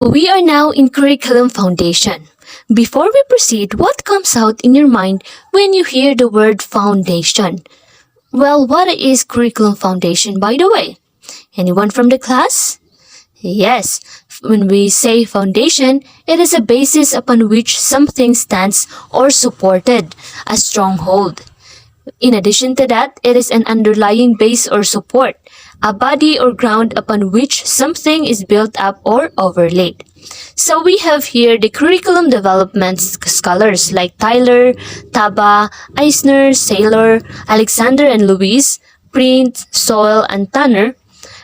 We are now in Curriculum Foundation. Before we proceed, what comes out in your mind when you hear the word foundation? Well, what is Curriculum Foundation, by the way? Anyone from the class? Yes, when we say foundation, it is a basis upon which something stands or supported, a stronghold. In addition to that, it is an underlying base or support, a body or ground upon which something is built up or overlaid. So we have here the curriculum development scholars like Tyler, Taba, Eisner, Saylor, Alexander and Louise, Print, Soil, and Tanner.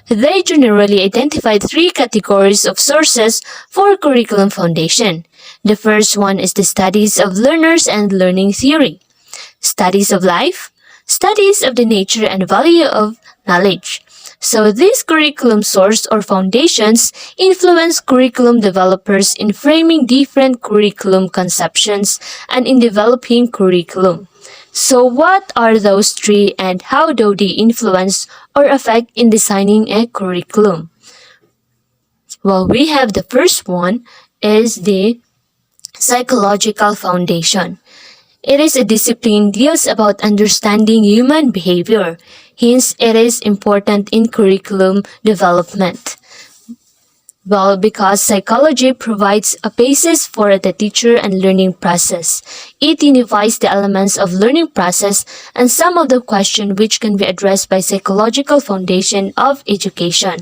They generally identified three categories of sources for curriculum foundation. The first one is the studies of learners and learning theory, studies of life, studies of the nature and value of knowledge. So these curriculum source or foundations influence curriculum developers in framing different curriculum conceptions and in developing curriculum. So what are those three and how do they influence or affect in designing a curriculum? Well, we have the first one is the psychological foundation. It is a discipline deals about understanding human behavior. Hence, it is important in curriculum development. Well, because psychology provides a basis for the teacher and learning process. It unifies the elements of learning process and some of the questions which can be addressed by psychological foundation of education.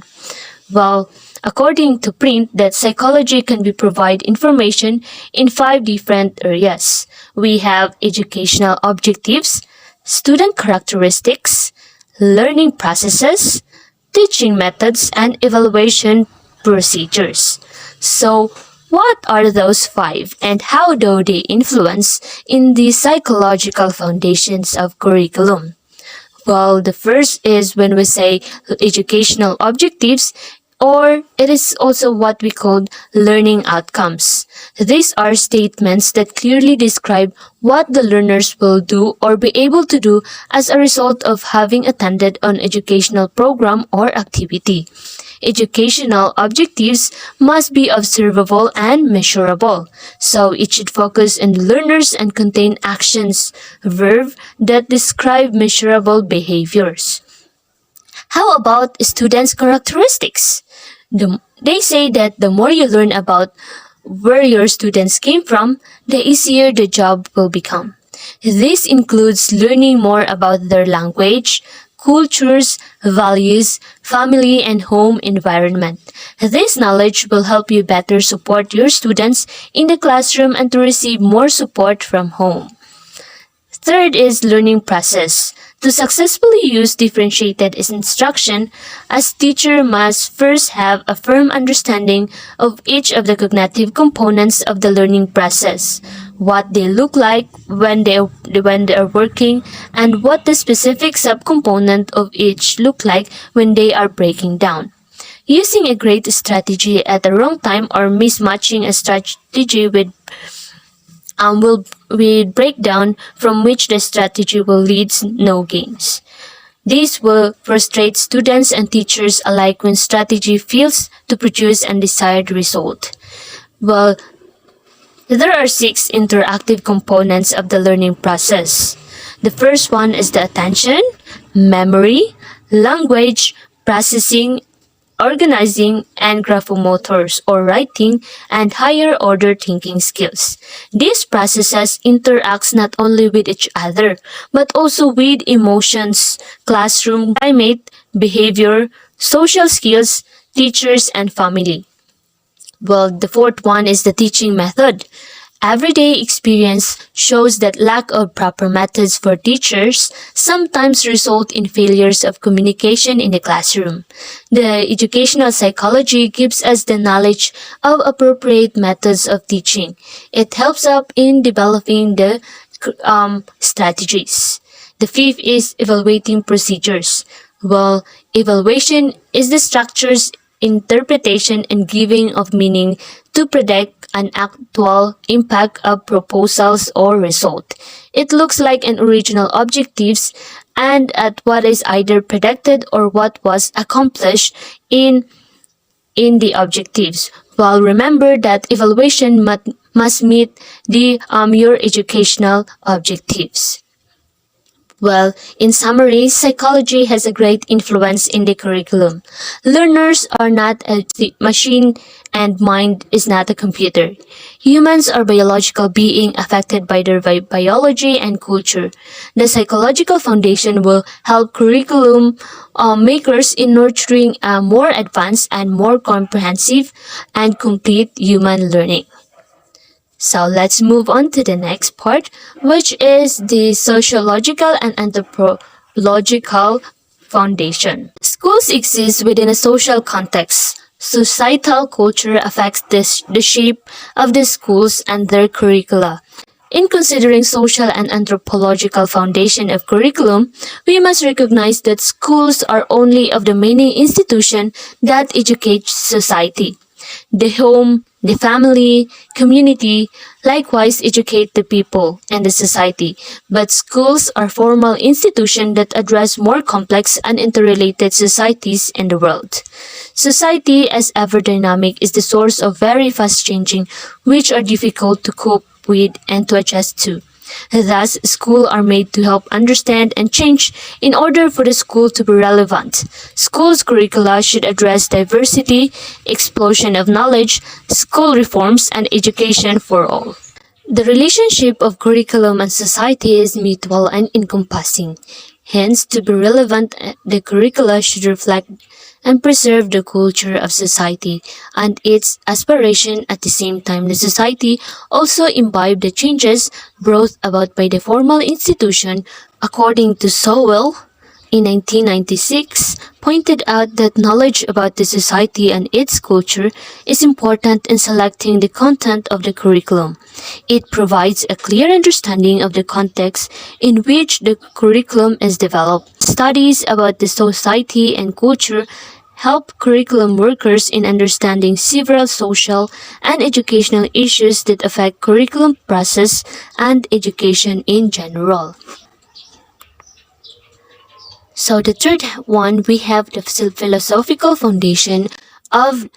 Well, according to Print, that psychology can be provide information in 5 different areas. We have educational objectives, student characteristics, learning processes, teaching methods, and evaluation procedures. So, what are those 5 and how do they influence in the psychological foundations of curriculum? Well, the first is when we say educational objectives, or it is also what we call learning outcomes. These are statements that clearly describe what the learners will do or be able to do as a result of having attended an educational program or activity. Educational objectives must be observable and measurable, so it should focus on the learners and contain actions, verbs that describe measurable behaviors. How about students' characteristics? They say that the more you learn about where your students came from, the easier the job will become. This includes learning more about their language, cultures, values, family, and home environment. This knowledge will help you better support your students in the classroom and to receive more support from home. Third is learning process. To successfully use differentiated instruction, a teacher must first have a firm understanding of each of the cognitive components of the learning process, what they look like when they are working, and what the specific subcomponent of each look like when they are breaking down. Using a great strategy at the wrong time or mismatching a strategy will break down from which the strategy will lead no gains. This will frustrate students and teachers alike when strategy fails to produce an desired result. Well, there are 6 interactive components of the learning process. The first one is the attention, memory, language, processing, organizing, and graphomotors or writing and higher order thinking skills. These processes interact not only with each other but also with emotions, classroom climate, behavior, social skills, teachers, and family. Well, the fourth one is the teaching method. Everyday experience shows that lack of proper methods for teachers sometimes result in failures of communication in the classroom. The educational psychology gives us the knowledge of appropriate methods of teaching. It helps us in developing the strategies. The fifth is evaluating procedures. Well, evaluation is the structures, interpretation, and giving of meaning to predict an actual impact of proposals or result. It looks like an original objectives and at what is either predicted or what was accomplished in the objectives. While remember that evaluation must meet your educational objectives. Well, in summary, psychology has a great influence in the curriculum. Learners are not a machine and mind is not a computer. Humans are biological beings affected by their biology and culture. The psychological foundation will help curriculum makers in nurturing a more advanced and more comprehensive and complete human learning. So let's move on to the next part, which is the sociological and anthropological foundation. Schools exist within a social context. Societal culture affects the shape of the schools and their curricula. In considering social and anthropological foundation of curriculum, we must recognize that schools are only of the many institutions that educate society. The home, the family, community likewise educate the people and the society, but schools are formal institutions that address more complex and interrelated societies in the world. Society, as ever dynamic, is the source of very fast changing, which are difficult to cope with and to adjust to. Thus, schools are made to help understand and change in order for the school to be relevant. Schools' curricula should address diversity, explosion of knowledge, school reforms, and education for all. The relationship of curriculum and society is mutual and encompassing. Hence, to be relevant, the curricula should reflect and preserve the culture of society and its aspiration. At the same time, the society also imbibe the changes brought about by the formal institution, according to Sowell in 1996, pointed out that knowledge about the society and its culture is important in selecting the content of the curriculum. It provides a clear understanding of the context in which the curriculum is developed. Studies about the society and culture help curriculum workers in understanding several social and educational issues that affect curriculum process and education in general. So the third one, we have the philosophical foundation of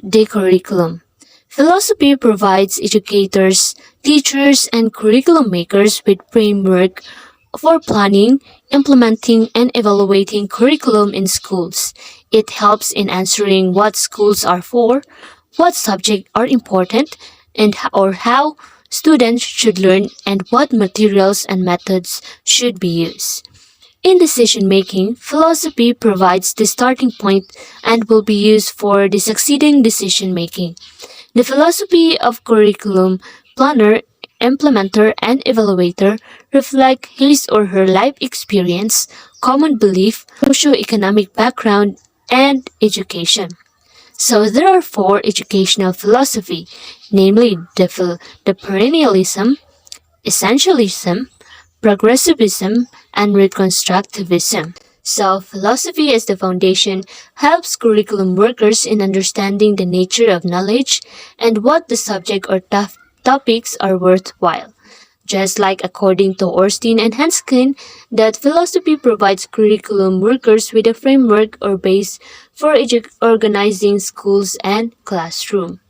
the curriculum. Philosophy provides educators, teachers, and curriculum makers with framework for planning, implementing, and evaluating curriculum in schools. It helps in answering what schools are for, what subjects are important, and or how students should learn, and what materials and methods should be used. In decision making, philosophy provides the starting point and will be used for the succeeding decision making. The philosophy of curriculum planner, implementer, and evaluator reflect his or her life experience, common belief, socio-economic background, and education. So there are four educational philosophy, namely the perennialism, essentialism, progressivism, and reconstructivism. So, philosophy as the foundation helps curriculum workers in understanding the nature of knowledge and what the subject or topics are worthwhile. Just like according to Orstein and Hanskin, that philosophy provides curriculum workers with a framework or base for organizing schools and classroom.